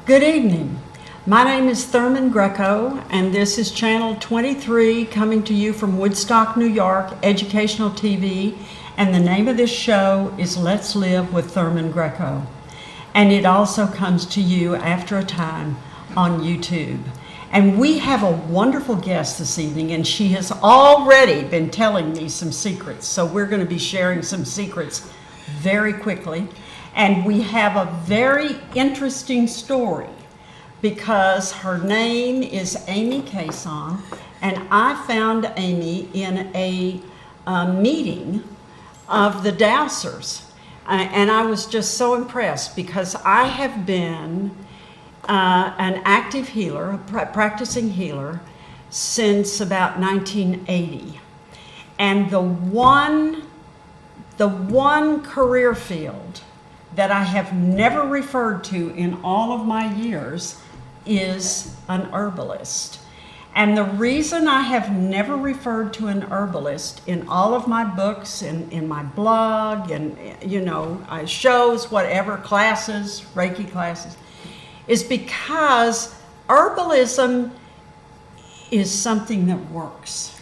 Good evening. My name is Thurman Greco, and this is Channel 23 coming to you from Woodstock, New York, Educational TV, and the name of this show is Let's Live with Thurman Greco. And it also comes to you after a time on YouTube. And we have a wonderful guest this evening, and she has already been telling me some secrets. So we're going to be sharing some secrets very quickly. And we have a very interesting story because her name is Amy Cason, and I found Amy in a meeting of the Dowsers. And I was just so impressed because I have been an active healer, a practicing healer, since about 1980. And the one career field that I have never referred to in all of my years is an herbalist. And the reason I have never referred to an herbalist in all of my books, in my blog, and shows, whatever, classes, Reiki classes, is because herbalism is something that works.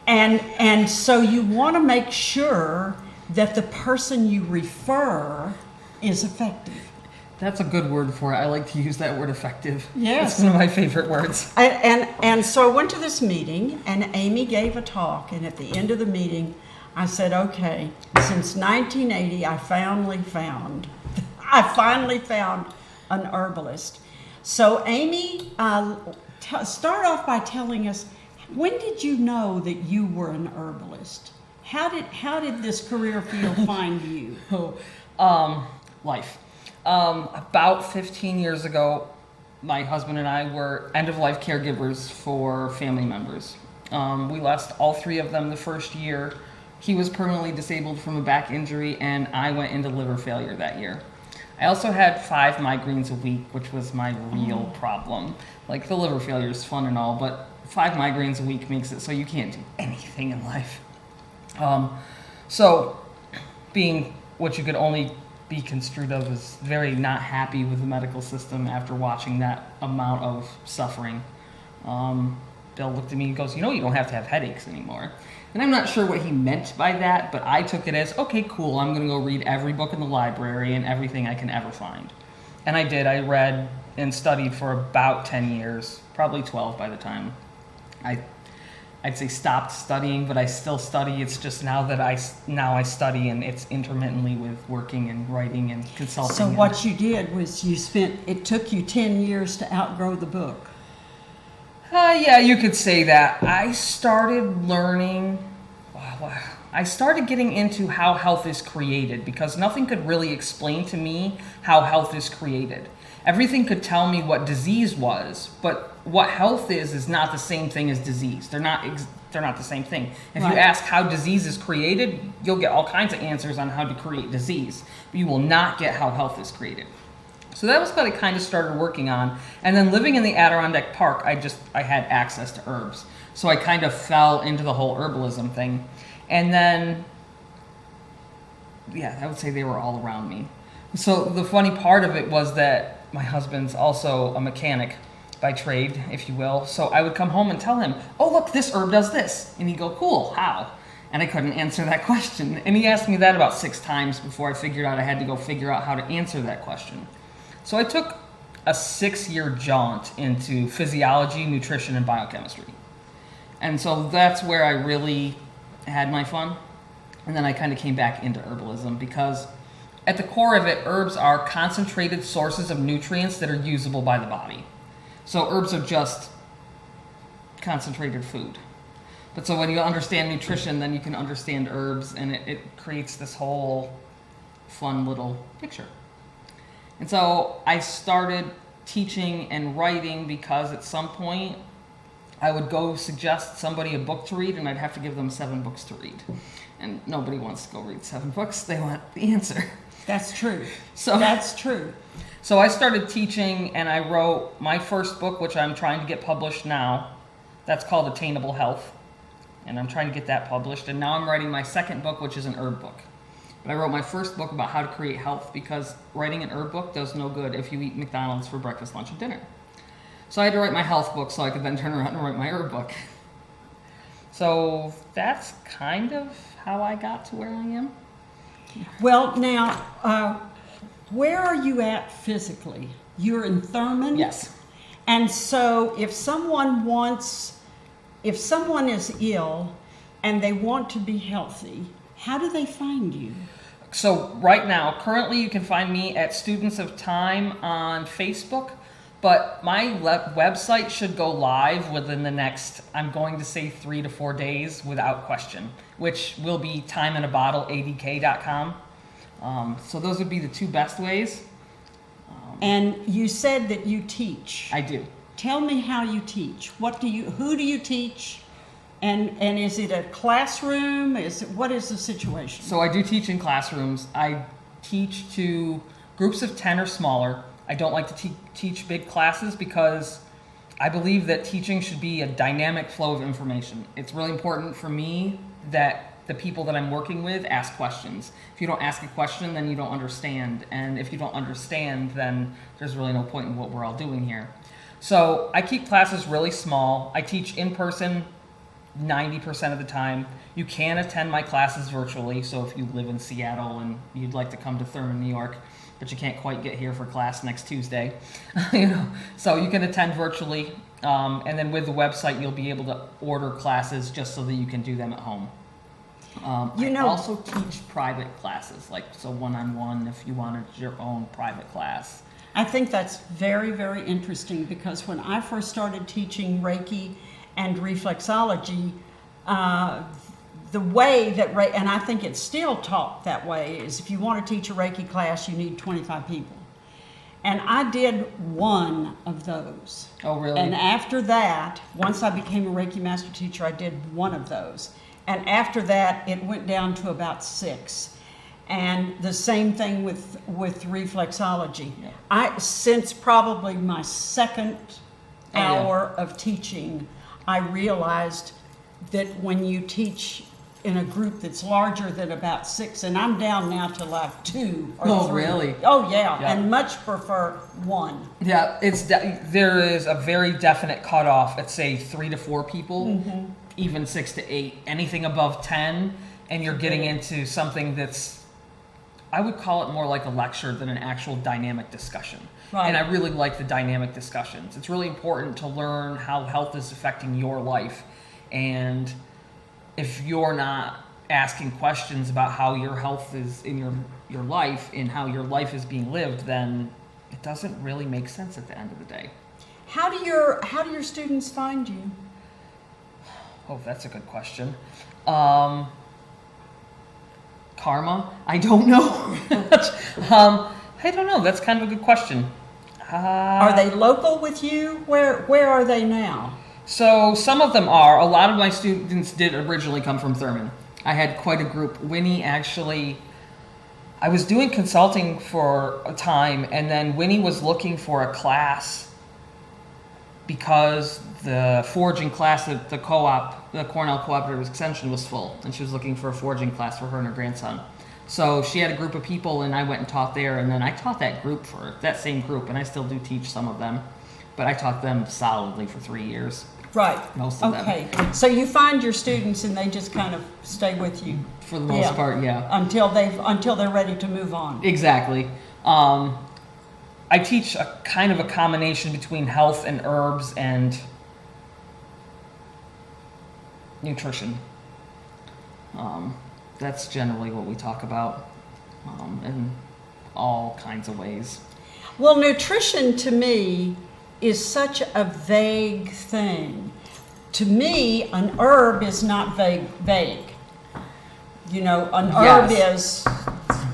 And so you want to make sure that the person you refer is effective. That's a good word for it. I like to use that word, effective. Yes. It's one of my favorite words. And so I went to this meeting, and Amy gave a talk, and at the end of the meeting, I said, okay, since 1980, I finally found an herbalist. So Amy, start off by telling us, when did you know that you were an herbalist? How did this career field find you? Life. About 15 years ago, my husband and I were end-of-life caregivers for family members. We lost all three of them the first year. He was permanently disabled from a back injury, and I went into liver failure that year. I also had 5 migraines a week, which was my real problem. Like, the liver failure is fun and all, but 5 migraines a week makes it so you can't do anything in life. So, being what you could only be construed of as very not happy with the medical system after watching that amount of suffering, Bill looked at me and goes, you don't have to have headaches anymore. And I'm not sure what he meant by that, but I took it as, okay, cool, I'm going to go read every book in the library and everything I can ever find. And I did. I read and studied for about 10 years, probably 12 by the time I'd say stopped studying, but I still study. It's just now that I study, and it's intermittently with working and writing and consulting. So what you did was it took you 10 years to outgrow the book. Yeah, you could say that. I started getting into how health is created because nothing could really explain to me how health is created. Everything could tell me what disease was, but what health is not the same thing as disease. They're not the same thing. If Right. you ask how disease is created, you'll get all kinds of answers on how to create disease, but you will not get how health is created. So that was what I kind of started working on. And then living in the Adirondack Park, I had access to herbs. So I kind of fell into the whole herbalism thing. And then, I would say they were all around me. So the funny part of it was that my husband's also a mechanic by trade, if you will. So I would come home and tell him, oh, look, this herb does this. And he'd go, cool, how? And I couldn't answer that question. And he asked me that about 6 times before I figured out I had to go figure out how to answer that question. So I took a 6-year jaunt into physiology, nutrition, and biochemistry. And so that's where I really had my fun. And then I kind of came back into herbalism because at the core of it, herbs are concentrated sources of nutrients that are usable by the body. So herbs are just concentrated food. But so when you understand nutrition, then you can understand herbs, and it creates this whole fun little picture. And so I started teaching and writing because at some point I would go suggest somebody a book to read, and I'd have to give them 7 books to read. And nobody wants to go read 7 books. They want the answer. That's true. That's true. So I started teaching, and I wrote my first book, which I'm trying to get published now. That's called Attainable Health, and I'm trying to get that published. And now I'm writing my second book, which is an herb book. But I wrote my first book about how to create health because writing an herb book does no good if you eat McDonald's for breakfast, lunch, and dinner. So I had to write my health book so I could then turn around and write my herb book. So that's kind of how I got to where I am. Well, now, where are you at physically? You're in Thurman? Yes. And so if someone is ill and they want to be healthy, how do they find you? So right now, currently you can find me at Students of Time on Facebook, but my website should go live within the next, I'm going to say 3 to 4 days without question, which will be timeinabottleadk.com. So those would be the two best ways. And you said that you teach. I do. Tell me how you teach. Who do you teach? And is it a classroom? What is the situation? So I do teach in classrooms. I teach to groups of 10 or smaller. I don't like to teach big classes because I believe that teaching should be a dynamic flow of information. It's really important for me that the people that I'm working with ask questions. If you don't ask a question, then you don't understand. And if you don't understand, then there's really no point in what we're all doing here. So I keep classes really small. I teach in person 90% of the time. You can attend my classes virtually. So if you live in Seattle and you'd like to come to Thurman, New York, but you can't quite get here for class next Tuesday, so you can attend virtually. And then with the website, you'll be able to order classes just so that you can do them at home. I also teach private classes, so one-on-one if you wanted your own private class. I think that's very, very interesting because when I first started teaching Reiki and reflexology, the way that and I think it's still taught that way, is if you want to teach a Reiki class, you need 25 people. And I did one of those. Oh, really? And after that, once I became a Reiki master teacher, I did one of those. And after that, it went down to about 6. And the same thing with reflexology. Yeah. Since probably my second hour of teaching, I realized that when you teach in a group that's larger than about 6, and I'm down now to like 2 or 3. Oh, really? Oh, yeah, and much prefer 1. Yeah, there is a very definite cutoff at, say, 3 to 4 people, even 6 to 8. Anything above 10, and you're getting into something that's, I would call it more like a lecture than an actual dynamic discussion. Right. And I really like the dynamic discussions. It's really important to learn how health is affecting your life. And if you're not asking questions about how your health is in your life and how your life is being lived, then it doesn't really make sense at the end of the day. How do your students find you? Oh, that's a good question. Karma? I don't know. I don't know. That's kind of a good question. Are they local with you? Where are they now? So some of them are. A lot of my students did originally come from Thurman. I had quite a group. Winnie actually, I was doing consulting for a time, and then Winnie was looking for a class because the foraging class at the co-op, the Cornell Cooperative Extension, was full, and she was looking for a foraging class for her and her grandson. So she had a group of people, and I went and taught there, and then I taught that same group, and I still do teach some of them, but I taught them solidly for 3 years. Right. Most of them. Okay. So you find your students, and they just kind of stay with you for the most part, yeah. Until they're ready to move on. Exactly. I teach a kind of a combination between health and herbs and nutrition. That's generally what we talk about in all kinds of ways. Well, nutrition to me is such a vague thing. To me, an herb is not vague. An herb is,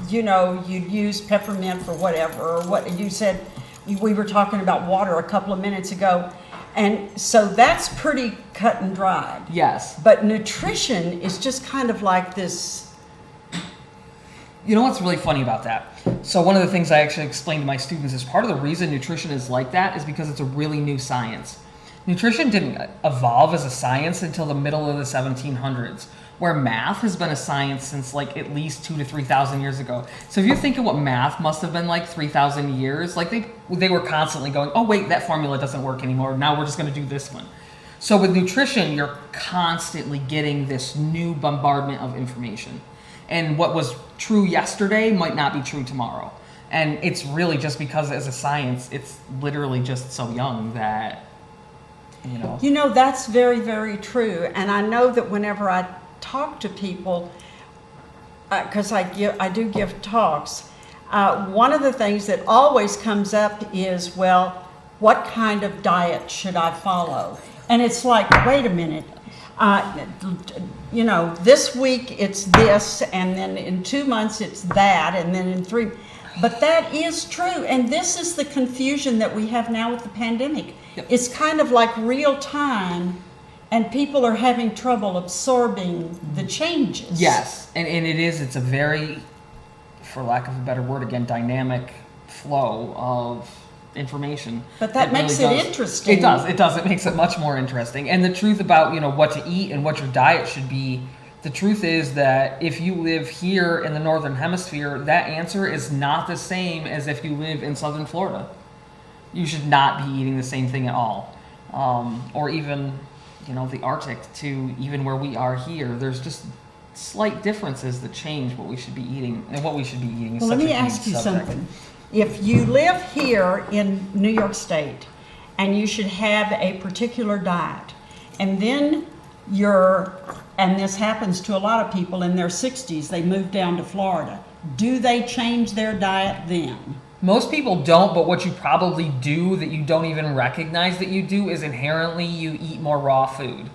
you'd use peppermint for whatever, or what you said. We were talking about water a couple of minutes ago, and so that's pretty cut and dried. Yes. But nutrition is just kind of like this. You know what's really funny about that? So one of the things I actually explained to my students is part of the reason nutrition is like that is because it's a really new science. Nutrition didn't evolve as a science until the middle of the 1700s, where math has been a science since like at least 2,000 to 3,000 years ago. So if you think of what math must have been like 3,000 years, like they were constantly going, oh wait, that formula doesn't work anymore. Now we're just going to do this one. So with nutrition, you're constantly getting this new bombardment of information. And what was true yesterday might not be true tomorrow. And it's really just because as a science, it's literally just so young that, you know. You know, that's very, very true. And I know that whenever I talk to people, because I do give talks, one of the things that always comes up is, well, what kind of diet should I follow? And it's like, wait a minute, you know, this week it's this, and then in 2 months it's that, and then in 3. But that is true, and this is the confusion that we have now with the pandemic. Yep. It's kind of like real time, and people are having trouble absorbing the changes. Yes, and it's a very, for lack of a better word again, dynamic flow of information. But that makes it interesting. It does. It makes it much more interesting. And the truth about, you know, what to eat and what your diet should be, the truth is that if you live here in the Northern Hemisphere, that answer is not the same as if you live in Southern Florida. You should not be eating the same thing at all. Or even, you know, the Arctic to even where we are here. There's just slight differences that change what we should be eating and what we should be eating. Well, let me ask you something. If you live here in New York State and you should have a particular diet, and then and this happens to a lot of people in their 60s, they move down to Florida, do they change their diet then? Most people don't, but what you probably do that you don't even recognize that you do is inherently you eat more raw food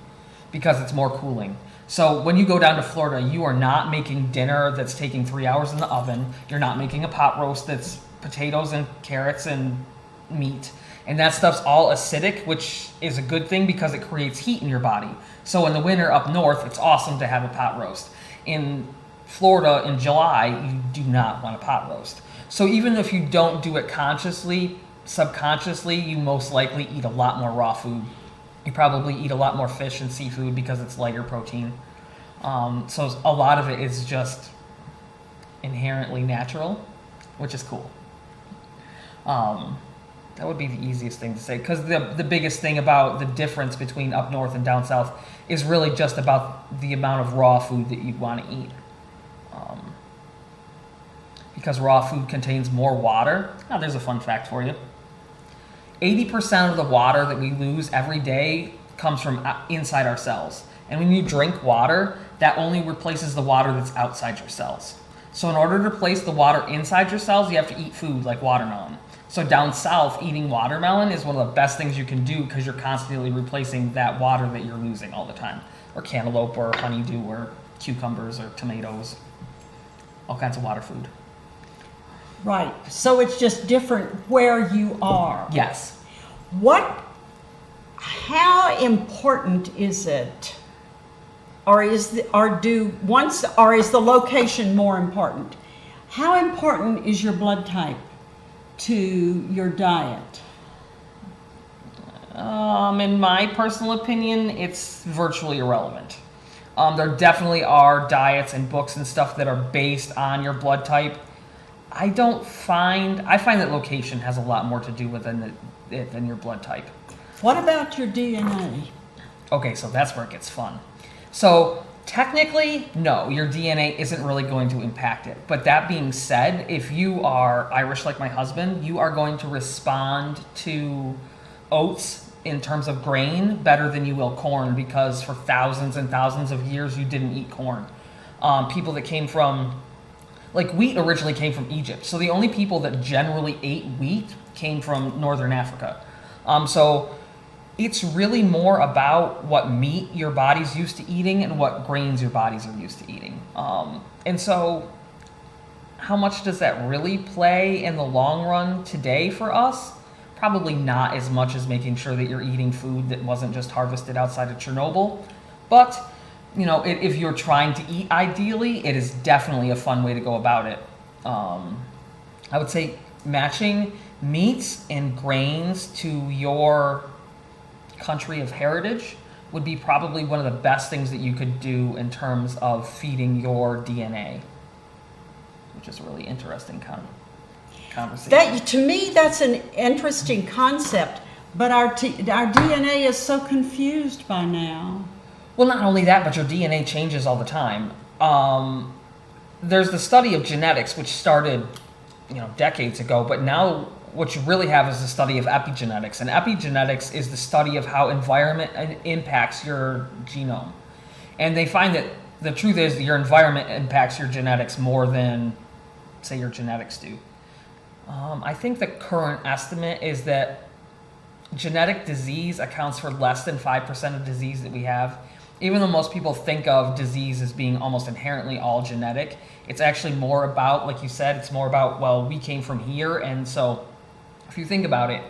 because it's more cooling. So when you go down to Florida, you are not making dinner that's taking 3 hours in the oven. You're not making a pot roast that's potatoes and carrots and meat. And that stuff's all acidic, which is a good thing because it creates heat in your body. So in the winter up north, it's awesome to have a pot roast. In Florida in July, you do not want a pot roast. So even if you don't do it consciously, subconsciously, you most likely eat a lot more raw food. You probably eat a lot more fish and seafood because it's lighter protein. So a lot of it is just inherently natural, which is cool. That would be the easiest thing to say, because the biggest thing about the difference between up north and down south is really just about the amount of raw food that you'd want to eat. Because raw food contains more water. Now, there's a fun fact for you. 80% of the water that we lose every day comes from inside our cells. And when you drink water, that only replaces the water that's outside your cells. So in order to replace the water inside your cells, you have to eat food like watermelon. So down south, eating watermelon is one of the best things you can do because you're constantly replacing that water that you're losing all the time. Or cantaloupe, or honeydew, or cucumbers, or tomatoes. All kinds of water food. Right. So it's just different where you are. Yes. How important is it, or is the location more important? How important is your blood type to your diet? In my personal opinion, it's virtually irrelevant. There definitely are diets and books and stuff that are based on your blood type. I find that location has a lot more to do with it than your blood type. What about your DNA? Okay, so that's where it gets fun. So technically, no, your DNA isn't really going to impact it. But that being said, if you are Irish like my husband, you are going to respond to oats in terms of grain better than you will corn, because for thousands and thousands of years you didn't eat corn. People that came from, like, wheat originally came from Egypt. So the only people that generally ate wheat came from northern Africa. So it's really more about what meat your body's used to eating and what grains your bodies are used to eating. And so how much does that really play in the long run today for us? Probably not as much as making sure that you're eating food that wasn't just harvested outside of Chernobyl. But, you know, if you're trying to eat ideally, it is definitely a fun way to go about it. I would say matching meats and grains to your country of heritage would be probably one of the best things that you could do in terms of feeding your DNA, which is a really interesting conversation. To me, that's an interesting concept, but our DNA is so confused by now. Well, not only that, but your DNA changes all the time. There's the study of genetics, which started, decades ago, but now what you really have is the study of epigenetics. And epigenetics is the study of how environment impacts your genome. And they find that the truth is that your environment impacts your genetics more than, say, your genetics do. I think the current estimate is that genetic disease accounts for less than 5% of disease that we have. Even though most people think of disease as being almost inherently all genetic, it's actually more about, like you said, it's more about, well, we came from here. And so if you think about it,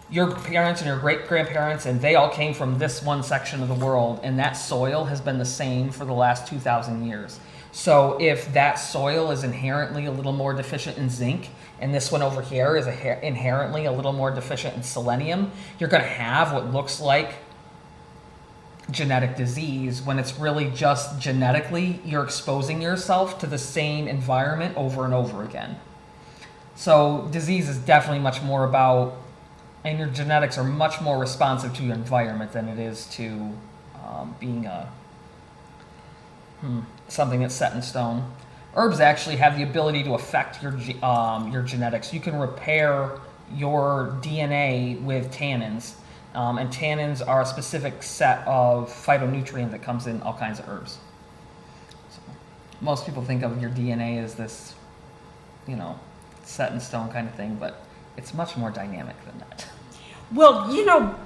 your parents and your great-grandparents, and they all came from this one section of the world, and that soil has been the same for the last 2,000 years. So if that soil is inherently a little more deficient in zinc, and this one over here is inherently a little more deficient in selenium, you're going to have what looks like genetic disease when it's really just genetically you're exposing yourself to the same environment over and over again. So disease is definitely much more about, and your genetics are much more responsive to your environment than it is to being something that's set in stone. Herbs actually have the ability to affect your genetics. You can repair your DNA with tannins, and tannins are a specific set of phytonutrient that comes in all kinds of herbs. So most people think of your DNA as this, set in stone kind of thing, but it's much more dynamic than that. Well,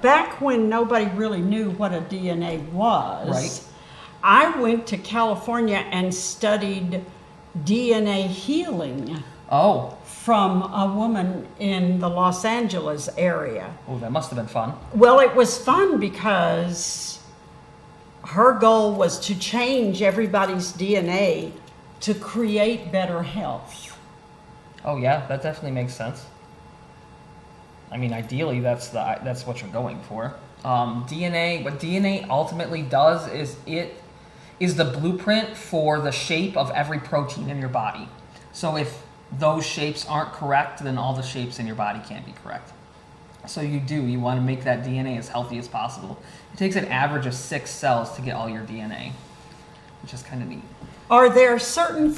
back when nobody really knew what a DNA was, Right. I went to California and studied DNA healing Oh, from a woman in the Los Angeles area. that must have been fun. Well, it was fun because her goal was to change everybody's DNA to create better health. Oh yeah, that definitely makes sense. I mean, ideally, that's what you're going for. DNA, what DNA ultimately does is it is the blueprint for the shape of every protein in your body. So if those shapes aren't correct, then all the shapes in your body can't be correct. So you want to make that DNA as healthy as possible. It takes an average of 6 cells to get all your DNA, which is kind of neat. Are there certain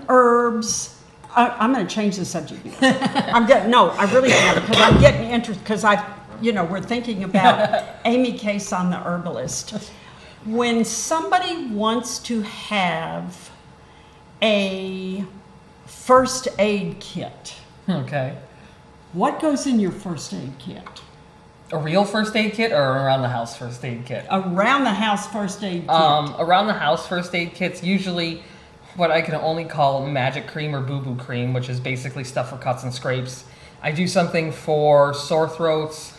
herbs? I'm going to change the subject. I really am, because I'm getting interested, because we're thinking about Amy Cason, the herbalist. When somebody wants to have a first aid kit, Okay. what goes in your first aid kit? A real first aid kit or an around the house first aid kit? Around the house first aid kit. Around the house first aid kits, usually what I can only call magic cream or boo-boo cream, which is basically stuff for cuts and scrapes. I do something for sore throats,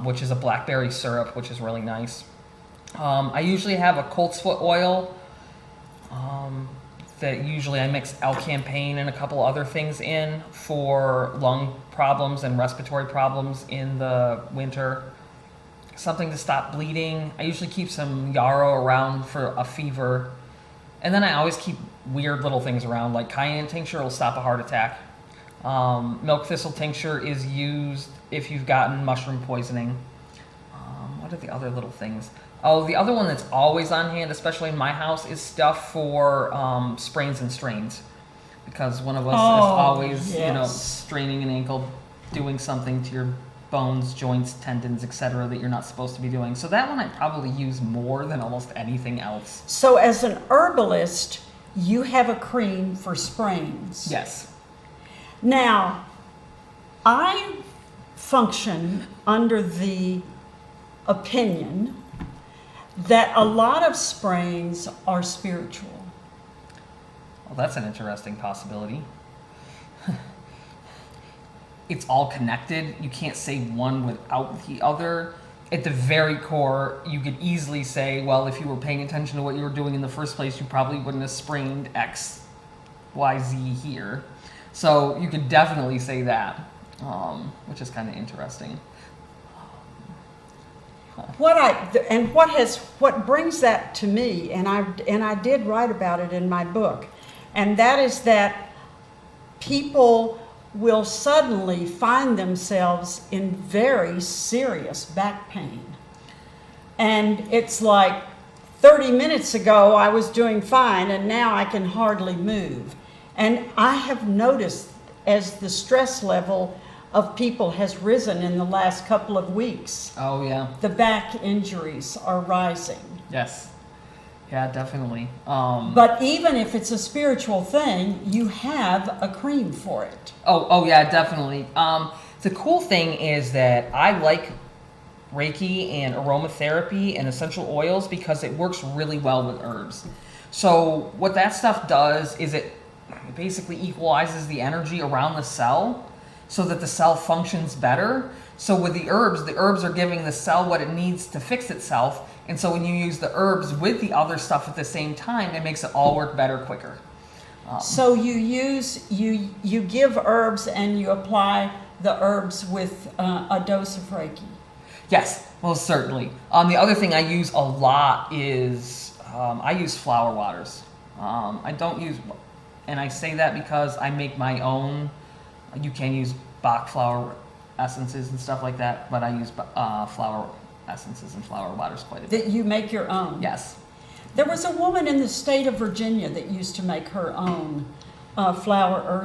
which is a blackberry syrup, which is really nice. I usually have a colt's foot oil that usually I mix L-campaign and a couple other things in for lung problems and respiratory problems in the winter. Something to stop bleeding. I usually keep some yarrow around for a fever. And then I always keep weird little things around, like cayenne tincture will stop a heart attack. Milk thistle tincture is used if you've gotten mushroom poisoning. What are the other little things? Oh, the other one that's always on hand, especially in my house, is stuff for sprains and strains. Because one of us is always, straining an ankle, doing something to your bones, joints, tendons, etc. that you're not supposed to be doing. So that one I probably use more than almost anything else. So as an herbalist, you have a cream for sprains. Yes. Now, I function under the opinion that a lot of sprains are spiritual. Well, that's an interesting possibility. It's all connected. You can't say one without the other. At the very core, you could easily say, well, if you were paying attention to what you were doing in the first place, you probably wouldn't have sprained X, Y, Z here. So you could definitely say that, which is kind of interesting. what brings that to me, and I did write about it in my book, and that is that people will suddenly find themselves in very serious back pain. And it's like 30 minutes ago I was doing fine and now I can hardly move. And I have noticed as the stress level of people has risen in the last couple of weeks, Oh, yeah. the back injuries are rising. Yes. Yeah, definitely. But even if it's a spiritual thing, you have a cream for it. Oh, yeah, definitely. The cool thing is that I like Reiki and aromatherapy and essential oils because it works really well with herbs. So what that stuff does is it basically equalizes the energy around the cell so that the cell functions better. So with the herbs are giving the cell what it needs to fix itself. And so when you use the herbs with the other stuff at the same time, it makes it all work better quicker. So you give herbs and you apply the herbs with a dose of Reiki. Yes, most certainly. The other thing I use a lot is I use flower waters. I don't use, and I say that because I make my own. You can use Bach flower essences and stuff like that, but I use flower essences and flower waters quite a bit. That you make your own? Yes. There was a woman in the state of Virginia that used to make her own flower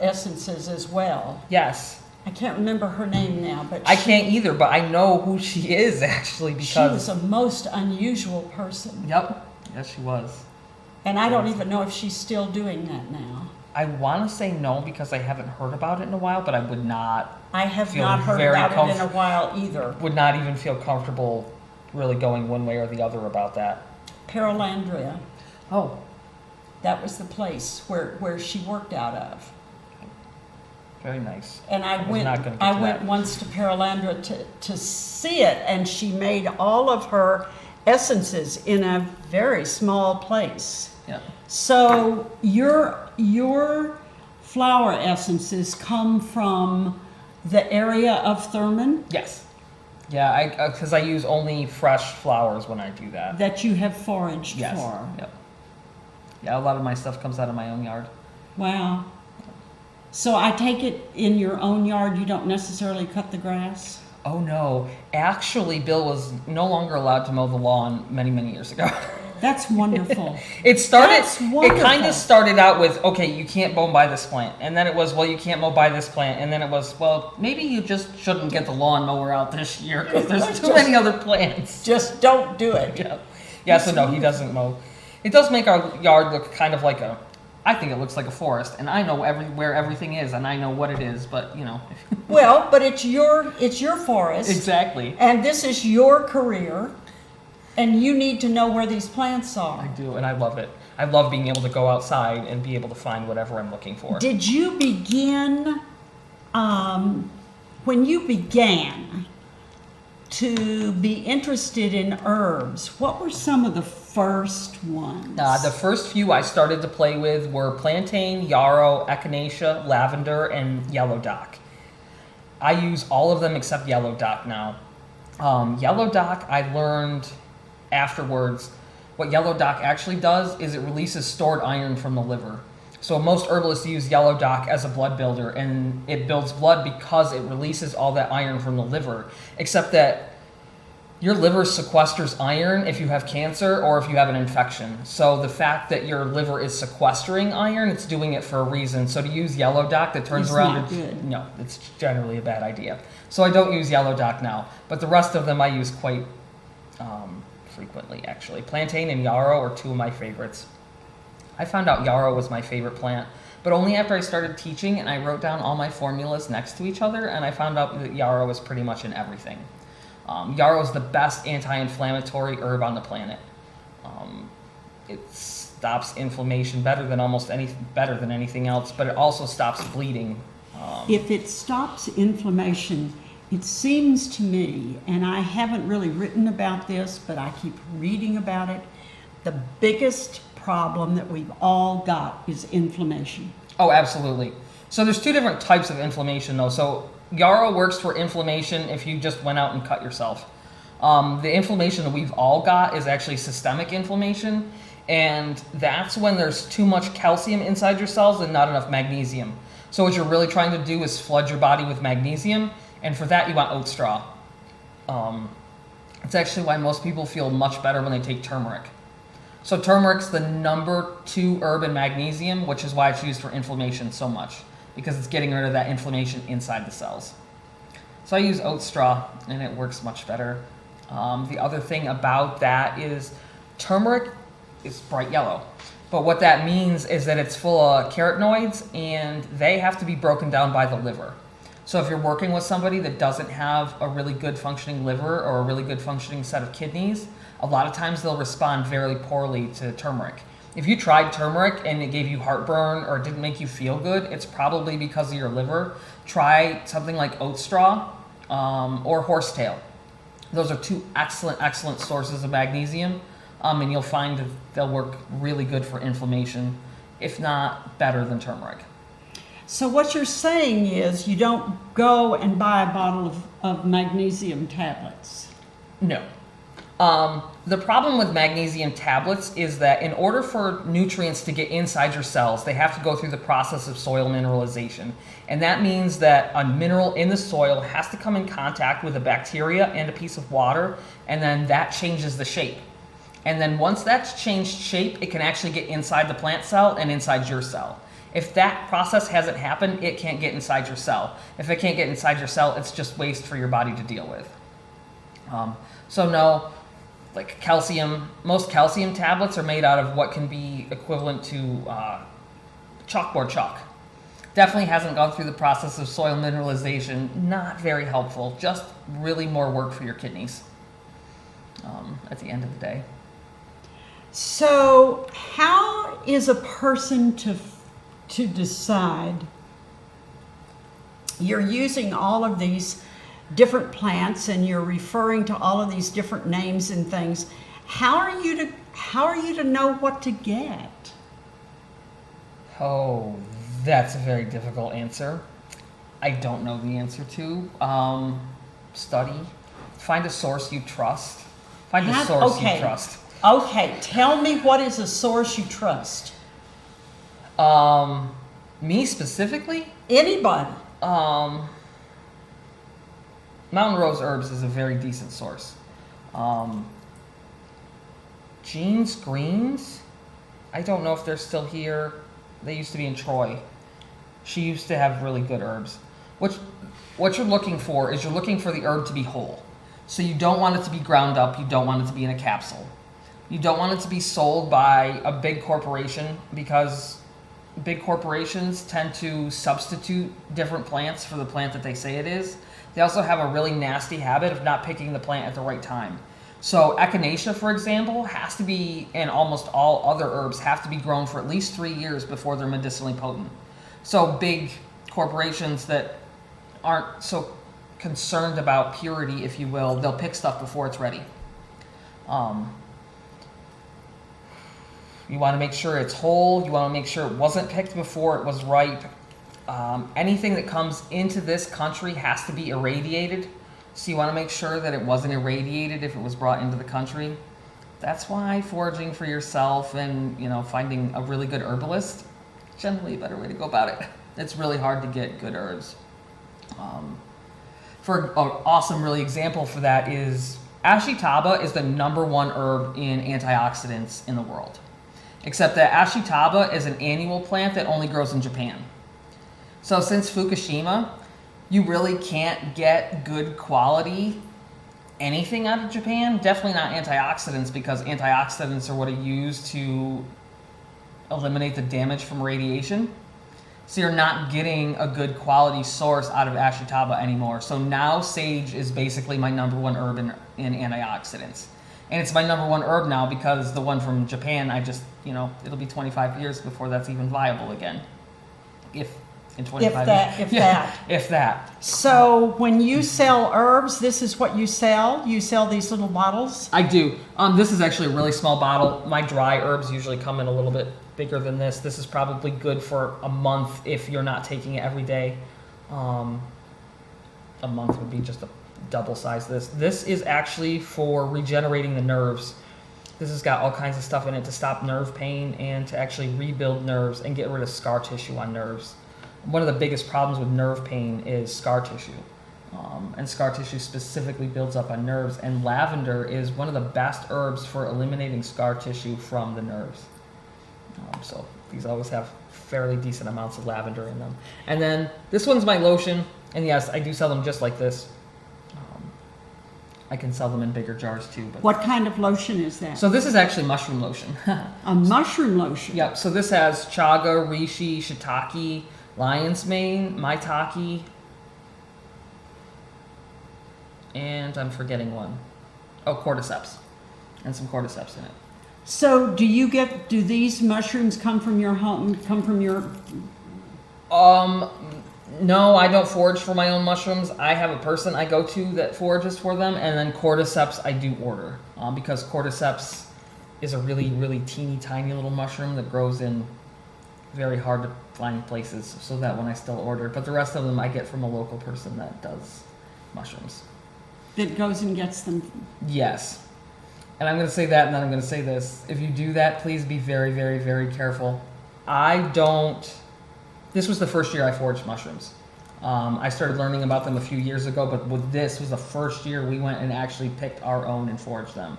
essences as well. Yes. I can't remember her name now, but I can't either, but I know who she is actually because she was a most unusual person. Yep. Yes, she was. And I don't even know if she's still doing that now. I want to say no because I haven't heard about it in a while, but I would not. I have feel not heard very about it in a while either. Would not even feel comfortable really going one way or the other about that. Pearlandria. Oh. That was the place where she worked out of. Very nice. And I was not gonna get to went that. once to Pearlandria to see it, and she made all of her essences in a very small place. Yeah. So your flower essences come from the area of Thurman Yes. Yeah, because I use only fresh flowers when I do that. that you have foraged Yes. for. Yep. Yeah, a lot of my stuff comes out of my own yard. Wow. So I take it in your own yard you don't necessarily cut the grass? Oh no. Actually, Bill was no longer allowed to mow the lawn many, many years ago. That's wonderful. It That's kind wonderful. of started out with, okay, you can't mow by this plant. And then it was, well, you can't mow by this plant. And then it was, well, maybe you just shouldn't get the lawnmower out this year because there's too many other plants. Just don't do it. Yeah, so no, he doesn't mow. It does make our yard look kind of like I think it looks like a forest. And I know where everything is and I know what it is, but you know. Well, but it's your forest. Exactly. And this is your career. And you need to know where these plants are. I do, and I love it. I love being able to go outside and be able to find whatever I'm looking for. Did you begin, when you began to be interested in herbs, what were some of the first ones? The first few I started to play with were plantain, yarrow, echinacea, lavender, and yellow dock. I use all of them except yellow dock now. Yellow dock, I learned afterwards. What yellow dock actually does is it releases stored iron from the liver. So most herbalists use yellow dock as a blood builder, and it builds blood because it releases all that iron from the liver, except that your liver sequesters iron if you have cancer or if you have an infection. So the fact that your liver is sequestering iron, it's doing it for a reason. So to use yellow dock that turns It's around, not good. No, it's generally a bad idea. So I don't use yellow dock now, but the rest of them I use quite frequently, actually. Plantain and yarrow are two of my favorites. I found out yarrow was my favorite plant, but only after I started teaching and I wrote down all my formulas next to each other, and I found out that yarrow is pretty much in everything. Yarrow is the best anti-inflammatory herb on the planet. It stops inflammation better than anything else, but it also stops bleeding. If it stops inflammation, it seems to me, and I haven't really written about this, but I keep reading about it, the biggest problem that we've all got is inflammation. Oh, absolutely. So there's two different types of inflammation, though. So yarrow works for inflammation if you just went out and cut yourself. The inflammation that we've all got is actually systemic inflammation, and that's when there's too much calcium inside your cells and not enough magnesium. So what you're really trying to do is flood your body with magnesium, and for that you want oat straw. It's actually why most people feel much better when they take turmeric. So turmeric's the number 2 herb in magnesium, which is why it's used for inflammation so much, because it's getting rid of that inflammation inside the cells. So I use oat straw, and it works much better. The other thing about that is turmeric is bright yellow. But what that means is that it's full of carotenoids, and they have to be broken down by the liver. So if you're working with somebody that doesn't have a really good functioning liver or a really good functioning set of kidneys, a lot of times they'll respond very poorly to turmeric. If you tried turmeric and it gave you heartburn or it didn't make you feel good, it's probably because of your liver. Try something like oat straw or horsetail. Those are 2 excellent sources of magnesium, and you'll find that they'll work really good for inflammation, if not better than turmeric. So what you're saying is you don't go and buy a bottle of magnesium tablets. No. The problem with magnesium tablets is that in order for nutrients to get inside your cells, they have to go through the process of soil mineralization. And that means that a mineral in the soil has to come in contact with a bacteria and a piece of water, and then that changes the shape. And then once that's changed shape, it can actually get inside the plant cell and inside your cell. If that process hasn't happened, it can't get inside your cell. If it can't get inside your cell, it's just waste for your body to deal with. So no, like calcium, most calcium tablets are made out of what can be equivalent to chalkboard chalk. Definitely hasn't gone through the process of soil mineralization. Not very helpful. Just really more work for your kidneys at the end of the day. So how is a person to decide? You're using all of these different plants and you're referring to all of these different names and things. How are you to know what to get? Oh, that's a very difficult answer. I don't know the answer to. Study. Find a source you trust. Find a source you trust. Okay, tell me, what is a source you trust? Me specifically? Anybody. Mountain Rose Herbs is a very decent source. Jean's Greens, I don't know if they're still here. They used to be in Troy. She used to have really good herbs. What you're looking for is you're looking for the herb to be whole. So you don't want it to be ground up. You don't want it to be in a capsule. You don't want it to be sold by a big corporation, because big corporations tend to substitute different plants for the plant that they say it is. They also have a really nasty habit of not picking the plant at the right time. So echinacea, for example, has to be, and almost all other herbs have to be grown for at least 3 years before they're medicinally potent. So big corporations that aren't so concerned about purity, if you will, they'll pick stuff before it's ready. You want to make sure it's whole. You want to make sure it wasn't picked before it was ripe. Anything that comes into this country has to be irradiated. So you want to make sure that it wasn't irradiated if it was brought into the country. That's why foraging for yourself and, finding a really good herbalist, generally a better way to go about it. It's really hard to get good herbs. For an awesome really example for that is Ashitaba is the #1 herb in antioxidants in the world. Except that Ashitaba is an annual plant that only grows in Japan. So since Fukushima, you really can't get good quality anything out of Japan. Definitely not antioxidants, because antioxidants are what are used to eliminate the damage from radiation. So you're not getting a good quality source out of Ashitaba anymore. So now sage is basically my #1 herb in antioxidants. And it's my #1 herb now because the one from Japan, it'll be 25 years before that's even viable again. If that. So when you sell herbs, this is what you sell? You sell these little bottles? I do. This is actually a really small bottle. My dry herbs usually come in a little bit bigger than this. This is probably good for a month if you're not taking it every day. A month would be just a double size this. This is actually for regenerating the nerves. This has got all kinds of stuff in it to stop nerve pain and to actually rebuild nerves and get rid of scar tissue on nerves. One of the biggest problems with nerve pain is scar tissue. And scar tissue specifically builds up on nerves. And lavender is one of the best herbs for eliminating scar tissue from the nerves. So these always have fairly decent amounts of lavender in them. And then this one's my lotion. And yes, I do sell them just like this. I can sell them in bigger jars too. But What kind of lotion is that? so this is actually mushroom lotion. A mushroom lotion. Yep. So this has chaga, reishi, shiitake, lion's mane, maitake, and I'm forgetting one. Oh, cordyceps, and some cordyceps in it. So do these mushrooms come from your home, No, I don't forage for my own mushrooms. I have a person I go to that forages for them, and then cordyceps I do order because cordyceps is a really, really teeny tiny little mushroom that grows in very hard to find places, so that one I still order. But the rest of them I get from a local person that does mushrooms. that goes and gets them? Yes. And I'm going to say that, and then I'm going to say this. If you do that, please be very, very, very careful. This was the first year I foraged mushrooms. I started learning about them a few years ago, but this was the first year we went and actually picked our own and foraged them.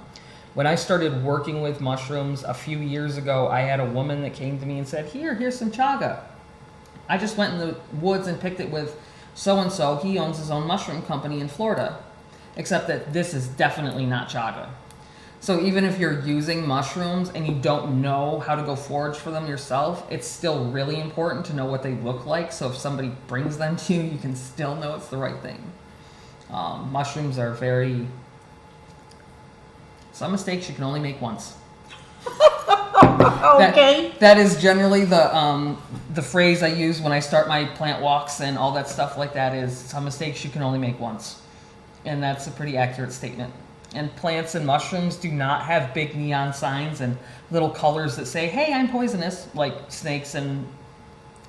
When I started working with mushrooms a few years ago, I had a woman that came to me and said, here's some chaga. I just went in the woods and picked it with so-and-so. He owns his own mushroom company in Florida. Except that this is definitely not chaga. So even if you're using mushrooms and you don't know how to go forage for them yourself, it's still really important to know what they look like. So if somebody brings them to you, you can still know it's the right thing. Mushrooms are some mistakes you can only make once. Okay. That is generally the phrase I use when I start my plant walks and all that stuff like that is some mistakes you can only make once. And that's a pretty accurate statement. And plants and mushrooms do not have big neon signs and little colors that say, hey, I'm poisonous, like snakes and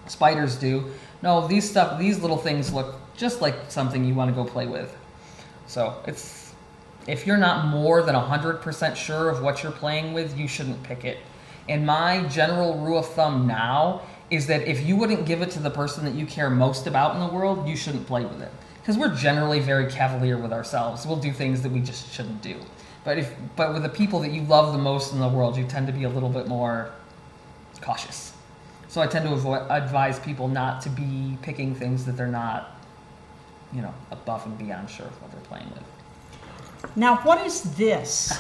spiders do. No, these little things look just like something you want to go play with. So if you're not more than 100% sure of what you're playing with, you shouldn't pick it. And my general rule of thumb now is that if you wouldn't give it to the person that you care most about in the world, you shouldn't play with it. Because we're generally very cavalier with ourselves. We'll do things that we just shouldn't do. But with the people that you love the most in the world, you tend to be a little bit more cautious. So I tend to advise people not to be picking things that they're not, above and beyond sure of what they're playing with. Now, what is this?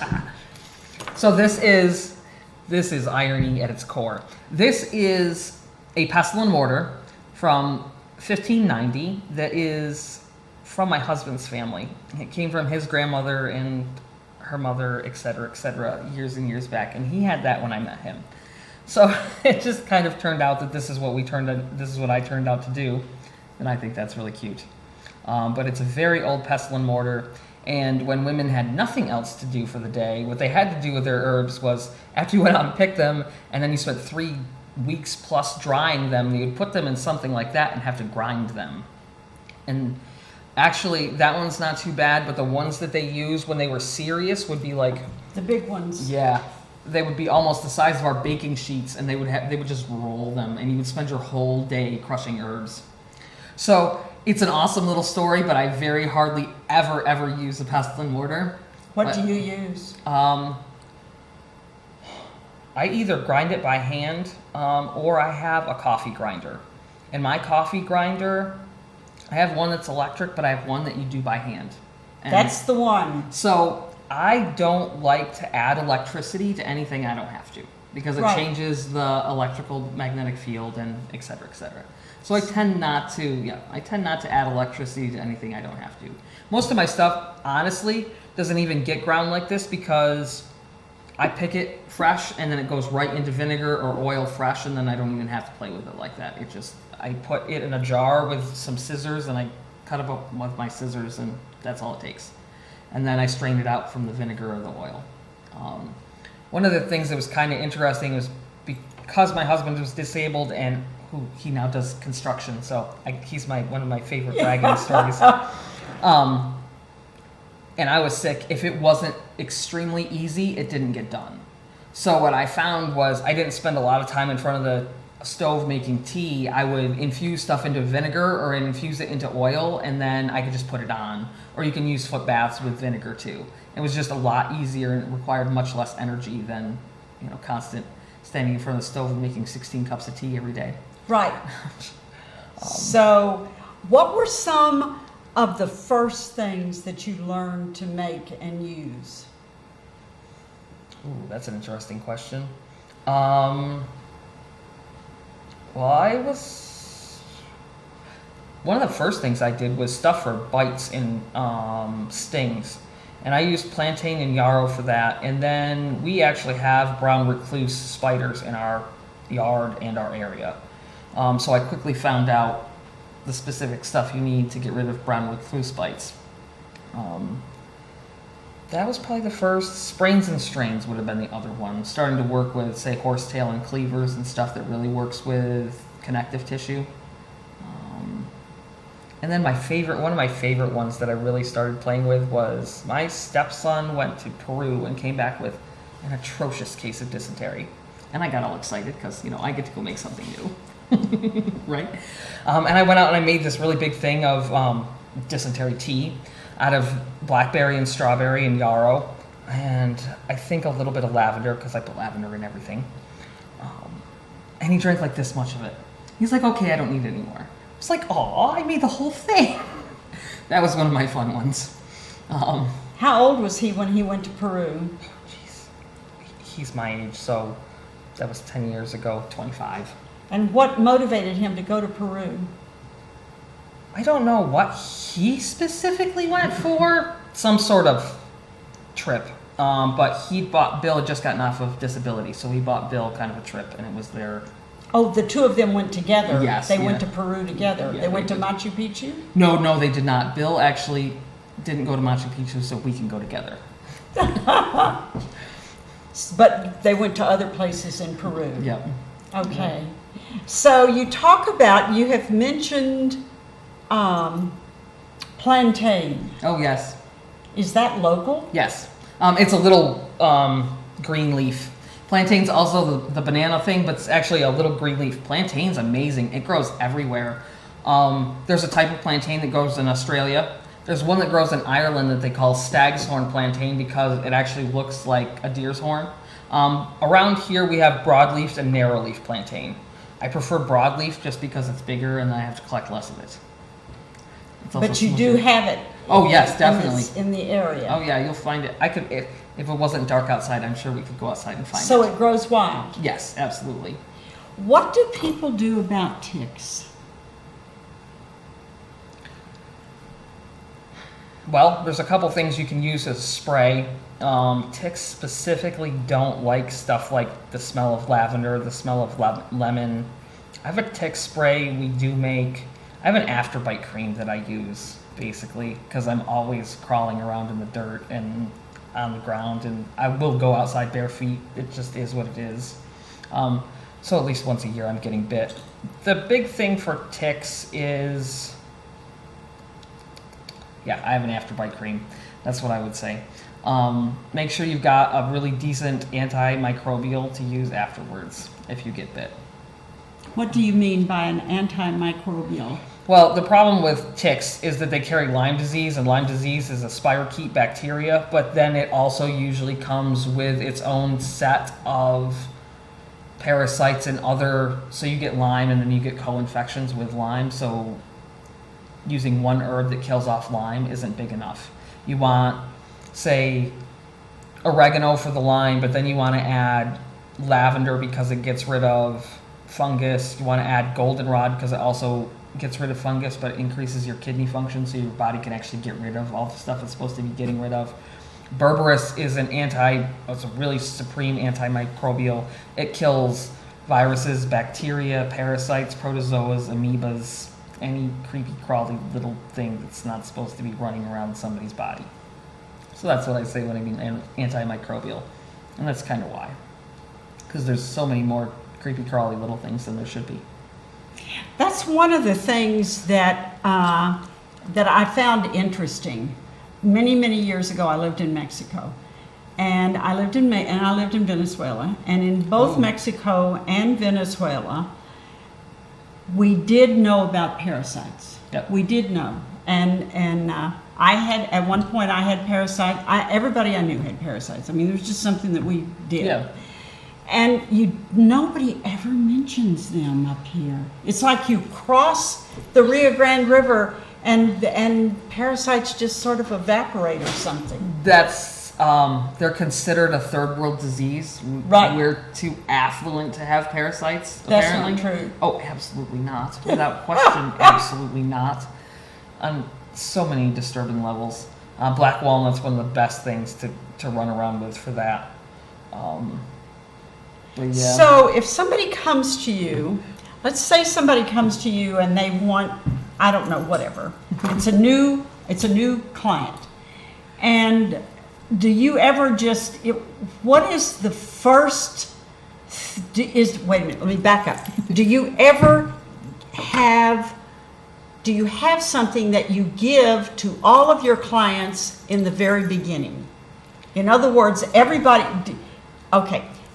So this is irony at its core. This is a pestle and mortar from 1590 that is from my husband's family. It came from his grandmother and her mother, et cetera, years and years back, and he had that when I met him. So it just kind of turned out that this is what I turned out to do, and I think that's really cute. But it's a very old pestle and mortar, and when women had nothing else to do for the day, what they had to do with their herbs was, after you went out and picked them, and then you spent 3 weeks plus drying them, you would put them in something like that and have to grind them. And actually, that one's not too bad, but the ones that they used when they were serious would be like... The big ones. Yeah. They would be almost the size of our baking sheets, and they would just roll them, and you would spend your whole day crushing herbs. So it's an awesome little story, but I very hardly ever use a pestle and mortar. What do you use? I either grind it by hand or I have a coffee grinder. And my coffee grinder, I have one that's electric, but I have one that you do by hand. And that's the one. So I don't like to add electricity to anything I don't have to, because it changes the electrical magnetic field and et cetera, et cetera. So I tend not to add electricity to anything I don't have to. Most of my stuff, honestly, doesn't even get ground like this because I pick it fresh and then it goes right into vinegar or oil fresh, and then I don't even have to play with it like that. I put it in a jar with some scissors and I cut it up with my scissors, and that's all it takes. And then I strain it out from the vinegar or the oil. One of the things that was kind of interesting was because my husband was disabled and he now does construction, so he's one of my favorite bragging stories. and I was sick, if it wasn't extremely easy, it didn't get done. So what I found was I didn't spend a lot of time in front of the stove making tea. I would infuse stuff into vinegar or infuse it into oil, and then I could just put it on. Or you can use foot baths with vinegar too. It was just a lot easier and it required much less energy than, constant standing in front of the stove and making 16 cups of tea every day. Right. So, what were some of the first things that you learned to make and use? Ooh, that's an interesting question. Well, one of the first things I did was stuff for bites and stings. And I used plantain and yarrow for that. And then we actually have brown recluse spiders in our yard and our area. So I quickly found out the specific stuff you need to get rid of brown recluse bites. That was probably the first. Sprains and strains would have been the other one. Starting to work with, say, horsetail and cleavers and stuff that really works with connective tissue. And then one of my favorite ones that I really started playing with was my stepson went to Peru and came back with an atrocious case of dysentery. And I got all excited because, I get to go make something new. Right? And I went out and I made this really big thing of dysentery tea out of blackberry and strawberry and yarrow. And I think a little bit of lavender because I put lavender in everything. And he drank like this much of it. He's like, okay, I don't need it anymore. It's like, aw, I made the whole thing. That was one of my fun ones. How old was he when he went to Peru? Jeez. He's my age, so that was 10 years ago, 25. And what motivated him to go to Peru? I don't know what he specifically went for. Some sort of trip. But Bill had just gotten off of disability, so he bought Bill kind of a trip, and it was their... Oh, the two of them went together. Yes. They went to Peru together. Yeah, they went to did. Machu Picchu? No, they did not. Bill actually didn't go to Machu Picchu, so we can go together. But they went to other places in Peru. Yep. Okay. So you have mentioned plantain. Oh, yes. Is that local? Yes. It's a little green leaf. Plantain's also the banana thing, but it's actually a little green leaf. Plantain's amazing. It grows everywhere. There's a type of plantain that grows in Australia. There's one that grows in Ireland that they call stag's horn plantain because it actually looks like a deer's horn. Around here we have broadleaf and narrowleaf plantain. I prefer broadleaf just because it's bigger and I have to collect less of it. But you do have it. Oh yes, definitely. In the area. Oh yeah, you'll find it. I could, if it wasn't dark outside, I'm sure we could go outside and find it. So it grows wild? Yes, absolutely. What do people do about ticks? Well, there's a couple things you can use as spray. Ticks specifically don't like stuff like the smell of lavender, the smell of lemon. I have a tick spray I have an afterbite cream that I use, basically, because I'm always crawling around in the dirt and on the ground, and I will go outside bare feet. It just is what it is. So at least once a year I'm getting bit. The big thing for ticks is... Yeah, I have an afterbite cream. That's what I would say. Make sure you've got a really decent antimicrobial to use afterwards if you get bit. What do you mean by an antimicrobial? Well, the problem with ticks is that they carry Lyme disease, and Lyme disease is a spirochete bacteria, but then it also usually comes with its own set of parasites and so you get Lyme and then you get co-infections with Lyme, so using one herb that kills off Lyme isn't big enough. You want, say, oregano for the Lyme, but then you want to add lavender because it gets rid of fungus. You want to add goldenrod because it also gets rid of fungus, but it increases your kidney function so your body can actually get rid of all the stuff it's supposed to be getting rid of. Berberis is it's a really supreme antimicrobial. It kills viruses, bacteria, parasites, protozoas, amoebas, any creepy crawly little thing that's not supposed to be running around somebody's body. So that's what I say when I mean antimicrobial. And that's kind of why. Because there's so many more creepy crawly little things than there should be. That's one of the things that I found interesting many years ago, I lived in Mexico. And I lived in Venezuela. And in both Mexico and Venezuela, we did know about parasites. Yep. We did know. And I had, at one point, I had parasites. Everybody I knew had parasites. I mean, it was just something that we did. Yeah. And nobody ever mentions them up here. It's like you cross the Rio Grande River and parasites just sort of evaporate or something. That's they're considered a third world disease. Right. We're too affluent to have parasites. That's apparently. not true. Oh, absolutely not. Without question, absolutely not. On so many disturbing levels. Black walnut's one of the best things to run around with for that. But yeah. So if somebody comes to you, let's say somebody comes to you and they want, I don't know, whatever. It's a new client. And do you ever what is the first, wait a minute, let me back up. Do you have something that you give to all of your clients in the very beginning? In other words,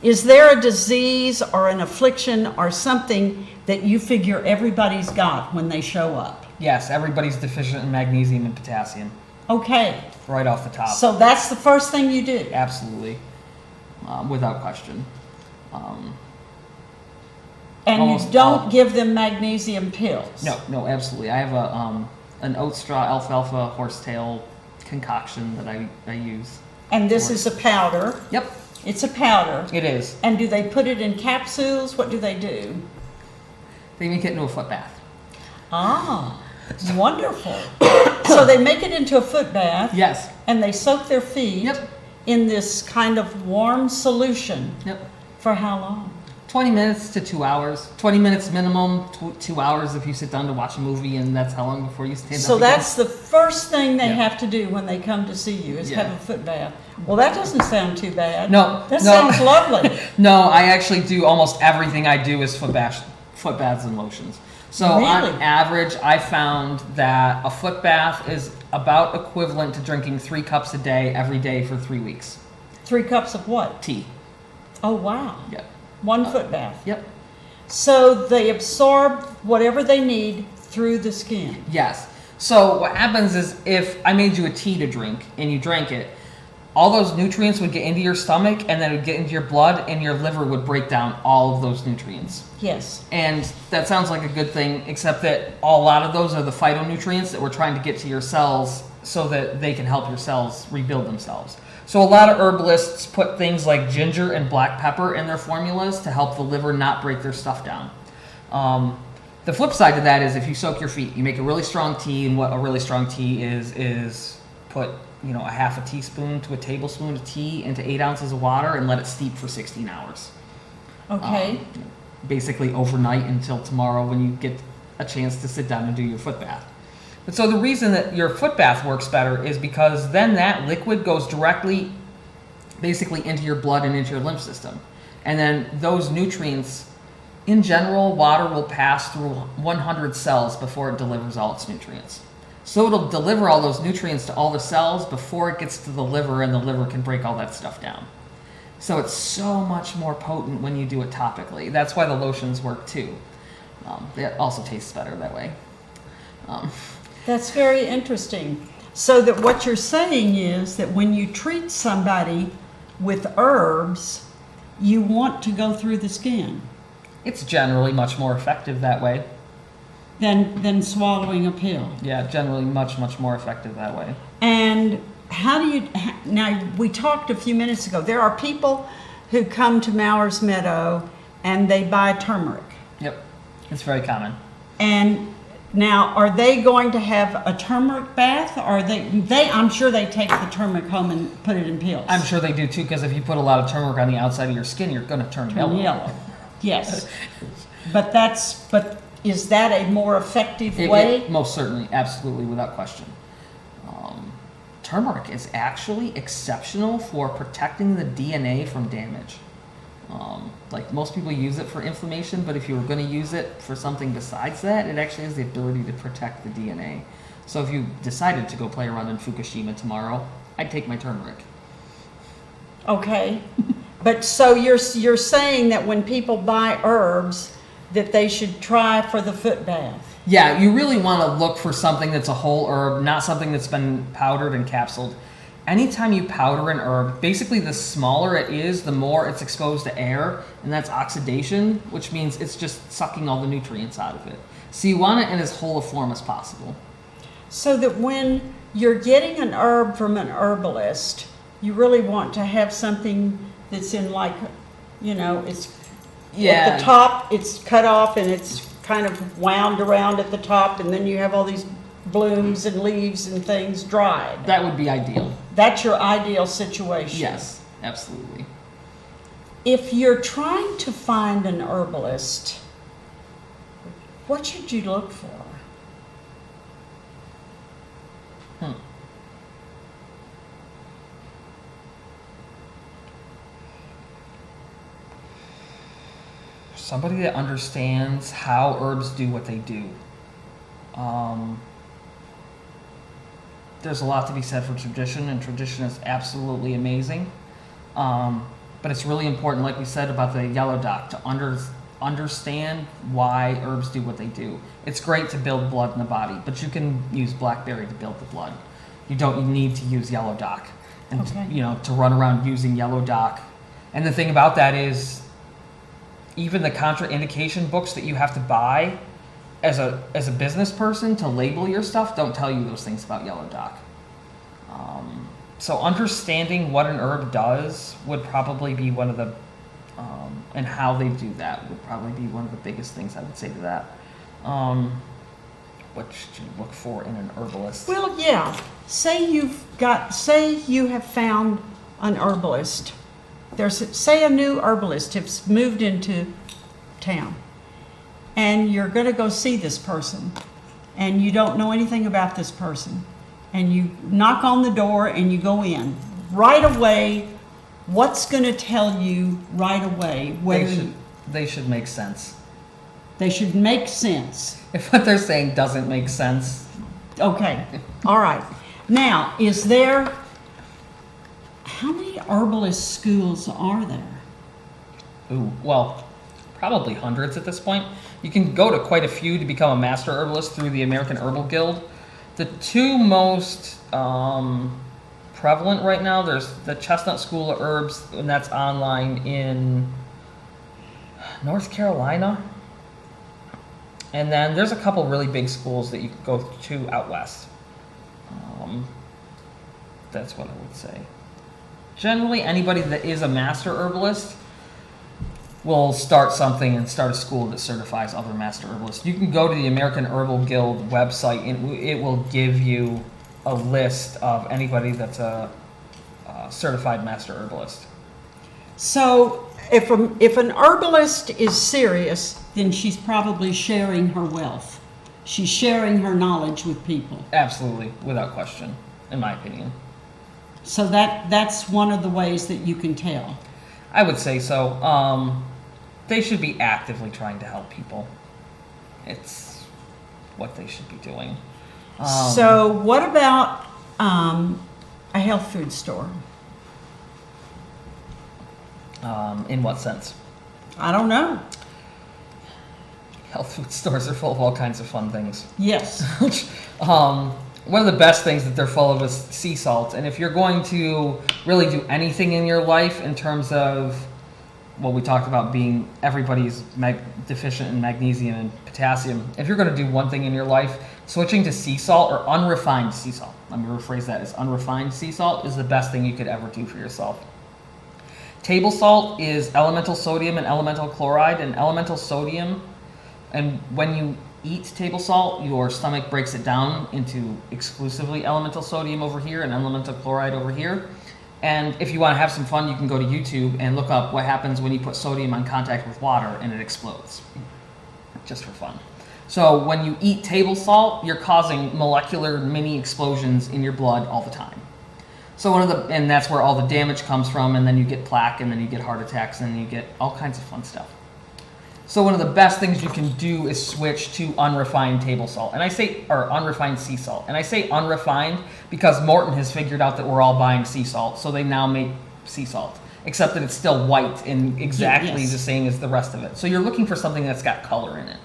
is there a disease or an affliction or something that you figure everybody's got when they show up? Yes, everybody's deficient in magnesium and potassium. Okay. Right off the top. So that's the first thing you do? Absolutely. Without question. And you don't give them magnesium pills? No, absolutely. I have an oat straw alfalfa horsetail concoction that I use. And this is a powder? Yep. It's a powder? It is. And do they put it in capsules? What do they do? They make it into a foot bath. Ah, wonderful. So they make it into a foot bath? Yes. And they soak their feet in this kind of warm solution? Yep. For how long? 20 minutes to 2 hours. 20 minutes minimum, 2 hours if you sit down to watch a movie, and that's how long before you stand up. So that's the first thing they Yeah. have to do when they come to see you is Yeah. have a foot bath. Well, that doesn't sound too bad. No. That sounds lovely. No, I actually do almost everything I do is foot baths and lotions. So Really? on average, I found that a foot bath is about equivalent to drinking 3 cups a day every day for 3 weeks. 3 cups of what? Tea. Oh, wow. Yep. One foot bath. Yep. So they absorb whatever they need through the skin. Yes. So what happens is if I made you a tea to drink and you drank it, all those nutrients would get into your stomach and then it would get into your blood and your liver would break down all of those nutrients. Yes. And that sounds like a good thing, except that a lot of those are the phytonutrients that we're trying to get to your cells so that they can help your cells rebuild themselves. So a lot of herbalists put things like ginger and black pepper in their formulas to help the liver not break their stuff down. The flip side to that is if you soak your feet, you make a really strong tea, and what a really strong tea is put a half a teaspoon to a tablespoon of tea into 8 ounces of water and let it steep for 16 hours. Okay. Basically overnight until tomorrow when you get a chance to sit down and do your foot bath. But so the reason that your foot bath works better is because then that liquid goes directly basically into your blood and into your lymph system. And then those nutrients, in general, water will pass through 100 cells before it delivers all its nutrients. So it'll deliver all those nutrients to all the cells before it gets to the liver, and the liver can break all that stuff down. So it's so much more potent when you do it topically. That's why the lotions work too. It also tastes better that way. That's very interesting. So that what you're saying is that when you treat somebody with herbs, you want to go through the skin. It's generally much more effective that way. Than swallowing a pill. Yeah, generally much more effective that way. And how do you, now we talked a few minutes ago, there are people who come to Mowers Meadow and they buy turmeric. Yep, it's very common. And now, are they going to have a turmeric bath, or I'm sure they take the turmeric home and put it in pills. I'm sure they do too, because if you put a lot of turmeric on the outside of your skin, you're going to turn yellow. Yes. But is that a more effective way? Most certainly, absolutely, without question. Turmeric is actually exceptional for protecting the DNA from damage. Like most people use it for inflammation, but if you were going to use it for something besides that, it actually has the ability to protect the DNA. So if you decided to go play around in Fukushima tomorrow, I'd take my turmeric. Okay. But so you're saying that when people buy herbs, that they should try for the foot bath. Yeah, you really want to look for something that's a whole herb, not something that's been powdered and capsuled. Anytime you powder an herb, basically the smaller it is, the more it's exposed to air, and that's oxidation, which means it's just sucking all the nutrients out of it. So you want it in as whole a form as possible. So that when you're getting an herb from an herbalist, you really want to have something that's in like, it's at the top, it's cut off and it's kind of wound around at the top, and then you have all these blooms and leaves and things dried. That would be ideal. That's your ideal situation. Yes, absolutely. If you're trying to find an herbalist, what should you look for? Somebody that understands how herbs do what they do. There's a lot to be said for tradition, and tradition is absolutely amazing. But it's really important, like we said about the yellow dock, to understand why herbs do what they do. It's great to build blood in the body, but you can use blackberry to build the blood. You don't need to use yellow dock, and to run around using yellow dock. And the thing about that is, even the contraindication books that you have to buy as a business person to label your stuff don't tell you those things about yellow dock. So understanding what an herb does would probably be one of the, and how they do that would probably be one of the biggest things I would say to that. What should you look for in an herbalist? Well, yeah. Say you have found an herbalist. Say a new herbalist has moved into town, and you're going to go see this person, and you don't know anything about this person, and you knock on the door and you go in. Right away, what's going to tell you right away whether they should make sense. They should make sense. If what they're saying doesn't make sense. Okay. All right. Now, how many herbalist schools are there? Ooh, well, probably hundreds at this point. You can go to quite a few to become a master herbalist through the American Herbal Guild. The two most prevalent right now, there's the Chestnut School of Herbs, and that's online in North Carolina. And then there's a couple really big schools that you can go to out west. That's what I would say. Generally, anybody that is a master herbalist will start something and start a school that certifies other master herbalists. You can go to the American Herbal Guild website, and it will give you a list of anybody that's a certified master herbalist. So if an herbalist is serious, then she's probably sharing her wealth. She's sharing her knowledge with people. Absolutely, without question, in my opinion. So that's one of the ways that you can tell. I would say so. They should be actively trying to help people. It's what they should be doing. So what about a health food store? In what sense? I don't know. Health food stores are full of all kinds of fun things. Yes. One of the best things that they're full of is sea salt. And if you're going to really do anything in your life in terms of, well, we talked about being everybody's deficient in magnesium and potassium. If you're going to do one thing in your life, switching to sea salt or unrefined sea salt, let me rephrase that, is unrefined sea salt is the best thing you could ever do for yourself. Table salt is elemental sodium and elemental chloride, and elemental sodium, and when you eat table salt, your stomach breaks it down into exclusively elemental sodium over here and elemental chloride over here. And if you want to have some fun, you can go to YouTube and look up what happens when you put sodium on contact with water and it explodes, just for fun. So when you eat table salt, you're causing molecular mini explosions in your blood all the time. So and that's where all the damage comes from, and then you get plaque, and then you get heart attacks, and then you get all kinds of fun stuff. So one of the best things you can do is switch to unrefined table salt. And I say, or unrefined sea salt. And I say unrefined because Morton has figured out that we're all buying sea salt. So they now make sea salt, except that it's still white and exactly the same as the rest of it. So you're looking for something that's got color in it.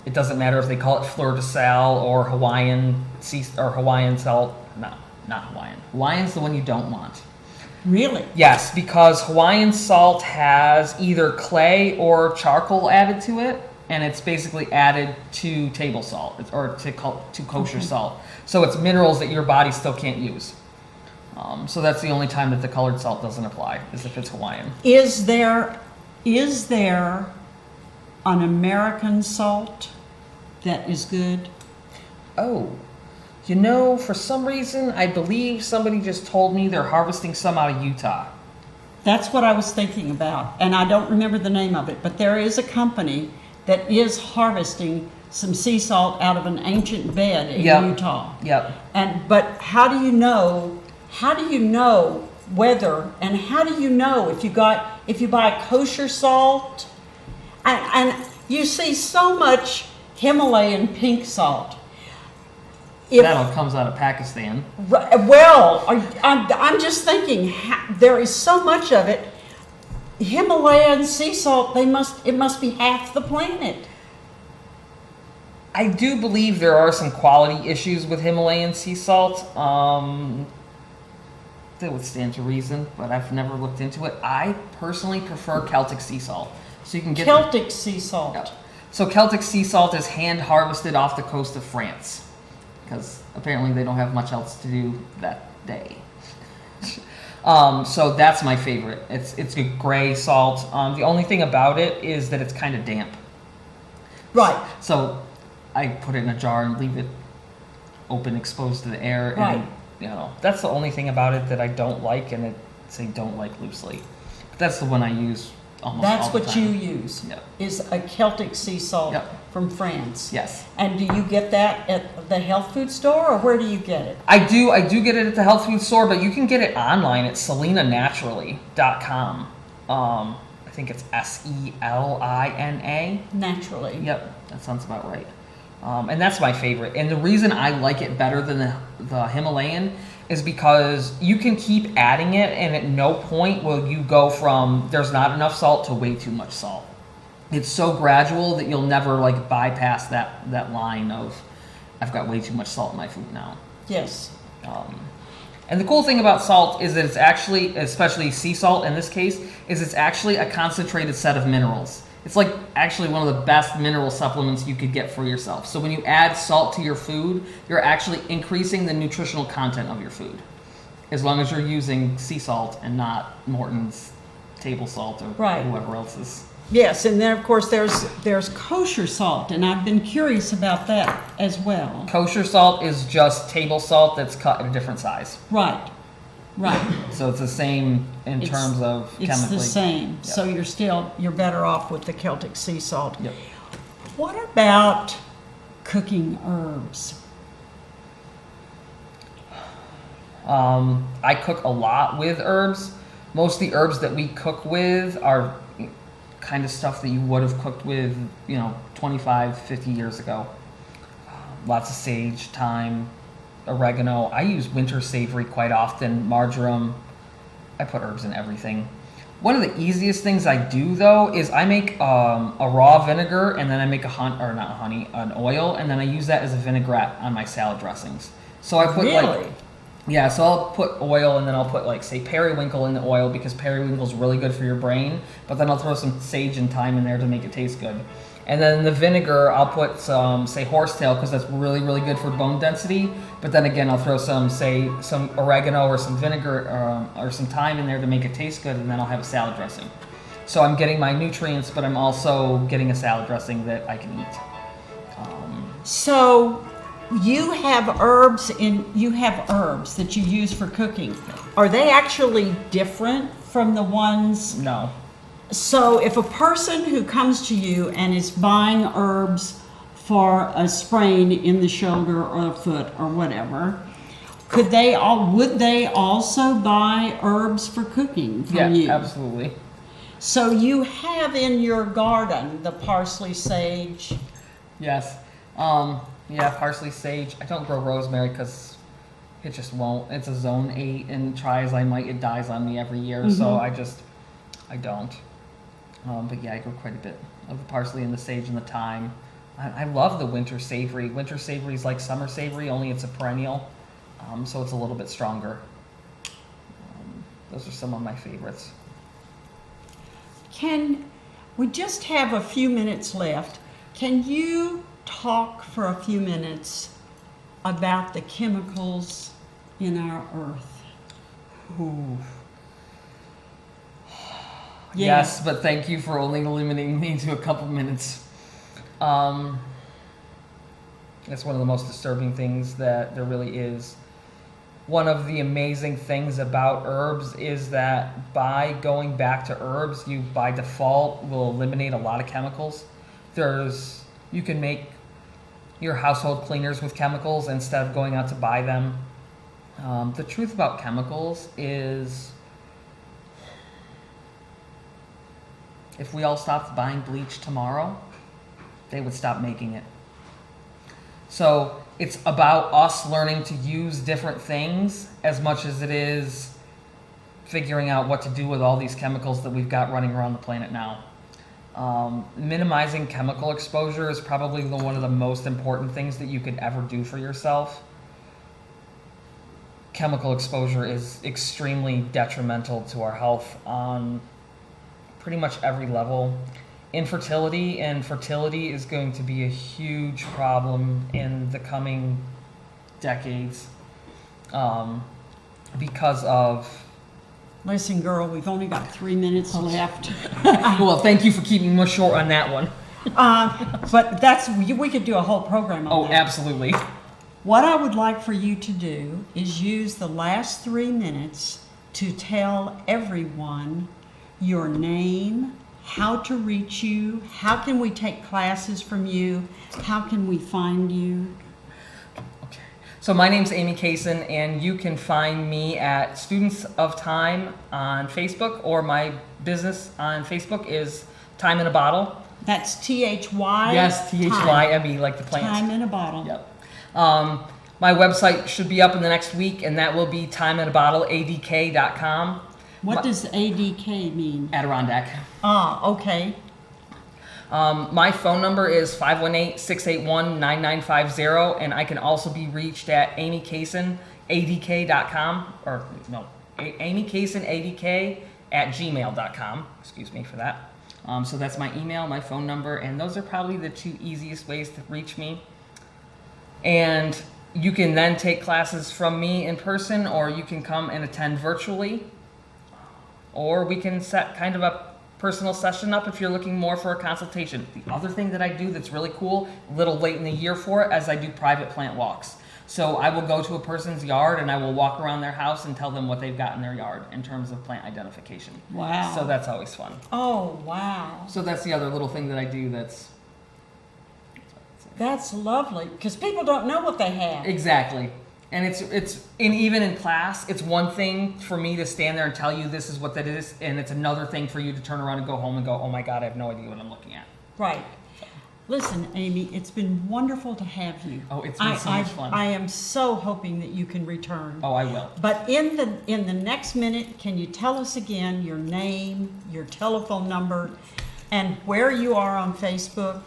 It doesn't matter if they call it fleur de sal or Hawaiian sea or Hawaiian salt. No, not Hawaiian. Hawaiian's the one you don't want. Really? Yes, because Hawaiian salt has either clay or charcoal added to it, and it's basically added to table salt or to kosher salt. So it's minerals that your body still can't use. So that's the only time that the colored salt doesn't apply, is if it's Hawaiian. Is there an American salt that is good? Oh, you know, for some reason, I believe somebody just told me they're harvesting some out of Utah. That's what I was thinking about, and I don't remember the name of it, but there is a company that is harvesting some sea salt out of an ancient bed in Utah. Yep. But how do you know whether, and how do you know if you buy kosher salt? And you see so much Himalayan pink salt. That all comes out of Pakistan. Well, I'm just thinking, there is so much of it. Himalayan sea salt, it must be half the planet. I do believe there are some quality issues with Himalayan sea salt. That would stand to reason, but I've never looked into it. I personally prefer Celtic sea salt. So you can get Celtic sea salt. Yeah. So Celtic sea salt is hand harvested off the coast of France, because apparently they don't have much else to do that day. So that's my favorite. It's a gray salt. The only thing about it is that it's kind of damp. Right. So I put it in a jar and leave it open, exposed to the air. Right. And, you know, that's the only thing about it that I don't like, and it's a don't like loosely. But that's the one I use almost all the time. That's what you use, is a Celtic sea salt from France. Yes. And do you get that at the health food store, or where do you get it? I do get it at the health food store, but you can get it online at selinanaturally.com. I think it's SELINA. Naturally. Yep, that sounds about right. And that's my favorite. And the reason I like it better than the Himalayan is because you can keep adding it, and at no point will you go from there's not enough salt to way too much salt. It's so gradual that you'll never like bypass that line of I've got way too much salt in my food now. Yes. And the cool thing about salt is that it's actually, especially sea salt in this case, is it's actually a concentrated set of minerals. It's like actually one of the best mineral supplements you could get for yourself. So when you add salt to your food, you're actually increasing the nutritional content of your food. As long as you're using sea salt and not Morton's table salt or whoever else's. Yes, and then of course there's kosher salt, and I've been curious about that as well. Kosher salt is just table salt that's cut in a different size. Right. Right. So it's the same in terms of chemically. It's the same. Yep. So you're better off with the Celtic sea salt. Yep. What about cooking herbs? I cook a lot with herbs. Most of the herbs that we cook with are kind of stuff that you would have cooked with, 25, 50 years ago. Lots of sage, thyme, oregano. I use winter savory quite often, marjoram. I put herbs in everything. One of the easiest things I do, though, is I make a raw vinegar, and then I make an oil, and then I use that as a vinaigrette on my salad dressings. So I put so I'll put oil, and then I'll put say periwinkle in the oil because periwinkle is really good for your brain. But then I'll throw some sage and thyme in there to make it taste good. And then in the vinegar, I'll put some, horsetail because that's really, really good for bone density. But then again, I'll throw some oregano or some vinegar or some thyme in there to make it taste good, and then I'll have a salad dressing. So I'm getting my nutrients, but I'm also getting a salad dressing that I can eat. So you have herbs that you use for cooking. Are they actually different from the ones? No. So if a person who comes to you and is buying herbs for a sprain in the shoulder or the foot or whatever, would they also buy herbs for cooking from you? Yeah, absolutely. So you have in your garden the parsley, sage. Yes. Yeah, parsley, sage. I don't grow rosemary because it just won't. It's a zone 8, and try as I might, it dies on me every year. So I don't. But yeah, I grow quite a bit of the parsley and the sage and the thyme. I love the winter savory. Winter savory is like summer savory, only it's a perennial, so it's a little bit stronger. Those are some of my favorites. We just have a few minutes left. Can you talk for a few minutes about the chemicals in our earth? Ooh. Yeah. Yes, but thank you for only limiting me to a couple minutes. That's one of the most disturbing things that there really is. One of the amazing things about herbs is that by going back to herbs, you by default will eliminate a lot of chemicals. You can make your household cleaners with chemicals instead of going out to buy them. The truth about chemicals is, if we all stopped buying bleach tomorrow, they would stop making it. So it's about us learning to use different things as much as it is figuring out what to do with all these chemicals that we've got running around the planet now. Minimizing chemical exposure is probably one of the most important things that you could ever do for yourself. Chemical exposure is extremely detrimental to our health on pretty much every level. Infertility and fertility is going to be a huge problem in the coming decades because of... Listen, girl, we've only got 3 minutes left. Well, thank you for keeping me short on that one. But we could do a whole program on that. Oh, absolutely. What I would like for you to do is use the last 3 minutes to tell everyone your name, how to reach you, how can we take classes from you, how can we find you? Okay. So my name's Amy Cason, and you can find me at Students of Time on Facebook, or my business on Facebook is Time in a Bottle. That's T-H-Y? Yes, T-H-Y-M-E, like the plant. Time in a Bottle. Yep. My website should be up in the next week, and that will be timeinabottle.adk.com. What does ADK mean? Adirondack. Ah, okay. My phone number is 518-681-9950, and I can also be reached at amycasonadk.com, or no, amycasonadk@gmail.com. Excuse me for that. So that's my email, my phone number, and those are probably the 2 easiest ways to reach me. And you can then take classes from me in person, or you can come and attend virtually. Or we can set kind of a personal session up if you're looking more for a consultation. The other thing that I do that's really cool, a little late in the year for it, is I do private plant walks. So I will go to a person's yard and I will walk around their house and tell them what they've got in their yard in terms of plant identification. Wow. So that's always fun. Oh, wow. So that's the other little thing that I do that's... That's lovely, because people don't know what they have. Exactly. And even in class, it's one thing for me to stand there and tell you this is what that is, and it's another thing for you to turn around and go home and go, oh my God, I have no idea what I'm looking at. Right. Listen, Amy, it's been wonderful to have you. Oh, it's been so much fun. I am so hoping that you can return. Oh, I will. But in the next minute, can you tell us again your name, your telephone number, and where you are on Facebook?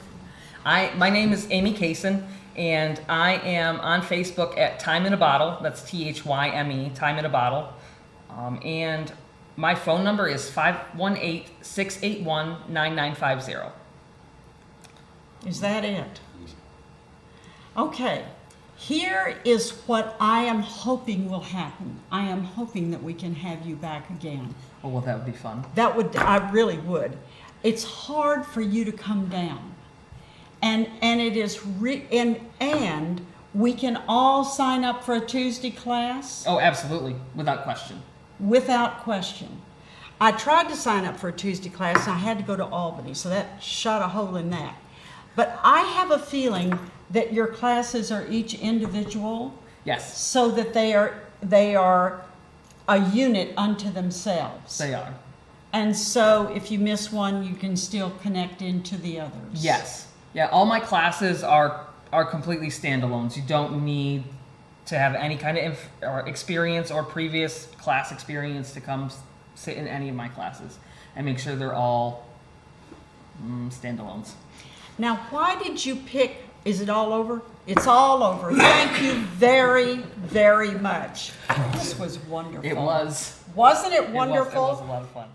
My name is Amy Cason, and I am on Facebook at Time in a Bottle. That's T-H-Y-M-E, Time in a Bottle. And my phone number is 518-681-9950. Is that it? Okay. Here is what I am hoping will happen. I am hoping that we can have you back again. Oh, well, that would be fun. I really would. It's hard for you to come down. And it is and we can all sign up for a Tuesday class. Oh, absolutely, without question. Without question. I tried to sign up for a Tuesday class, and I had to go to Albany, so that shot a hole in that. But I have a feeling that your classes are each individual. Yes. So that they are a unit unto themselves. They are. And so if you miss one, you can still connect into the others. Yes. Yeah, all my classes are completely standalones. You don't need to have any kind of or experience or previous class experience to come sit in any of my classes. I make sure they're all standalones. Now, why did you pick, is it all over? It's all over. Thank you very, very much. This was wonderful. It was. Wasn't it wonderful? It was a lot of fun.